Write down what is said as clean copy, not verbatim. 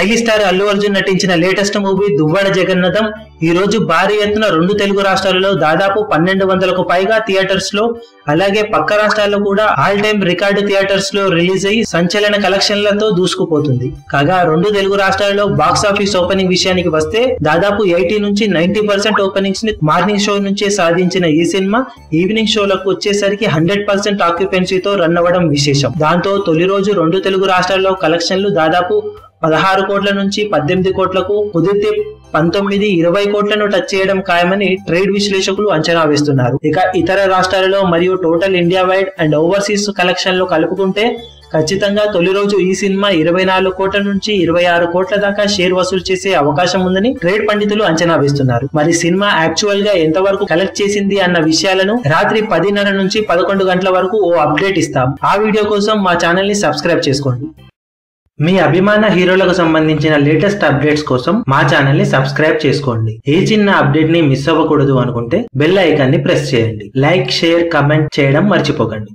Stylish star Allu Arjun నటించిన latest movie Duvvada Jagannatham ఈ రోజు భారీ ఎత్తున 2 తెలుగు రాష్ట్రాలలో దాదాపు 1200కు పైగా థియేటర్స్ లో అలాగే పక్క రాష్ట్రాల్లో కూడా ఆల్ టైమ్ రికార్డు థియేటర్స్ లో రిలీజ్ అయ్యి సంచలన కలెక్షన్లతో దూసుకుపోతుంది. కాగా 2 తెలుగు రాష్ట్రాల్లో బాక్స్ ఆఫీస్ ఓపెనింగ్ విషయానికి వస్తే దాదాపు 80 నుంచి 90% ఓపెనింగ్స్ ని మార్నింగ్ షో నుంచే సాధించిన ఈ సినిమా ఈవినింగ్ షోలకు వచ్చేసరికి 100% ఆక్యుపెన్సీతో రన్ అవ్వడం విశేషం. దాంతో తొలి రోజు 2 తెలుగు రాష్ట్రాల్లో కలెక్షన్లు దాదాపు 16 కోట్ల నుంచి 18 కోట్లకు కుదిరితే 19-20 కోట్లను టచ్ చేయడం ఖాయమని ట్రేడ్ విశ్లేషకులు అంచనా వేస్తున్నారు. ఇక ఇతర రాష్ట్రాలలో మరియు total India wide and overseas కలెక్షన్లు కలుపుకుంటే ఖచ్చితంగా తొలి రోజు ఈ సినిమా 24 కోట్ల నుంచి 26 కోట్ల దాకా షేర్ వసూలు చేసే అవకాశం ఉందని ట్రేడ్ పండితులు అంచనా వేస్తున్నారు. మరి సినిమా యాక్చువల్ గా ఎంతవరకు కలెక్ట్ చేసింది అన్న విషయాలను రాత్రి 10:30 నుంచి 11 గంటల వరకు ఓ అప్డేట్ ఇస్తాం. ఆ వీడియో కోసం మా ఛానల్ ని సబ్స్క్రైబ్ చేసుకోండి. మీ అభిమాన హీరోలకు సంబంధించిన లేటెస్ట్ అప్డేట్స్ కోసం మా ఛానల్ ని సబ్స్క్రైబ్ చేసుకోండి. ఏ చిన్న అప్డేట్ ని మిస్ అవ్వకూడదు అనుకుంటే బెల్ ఐకాన్ ని ప్రెస్ చేయండి. లైక్, షేర్, కమెంట్ చేయడం మర్చిపోకండి.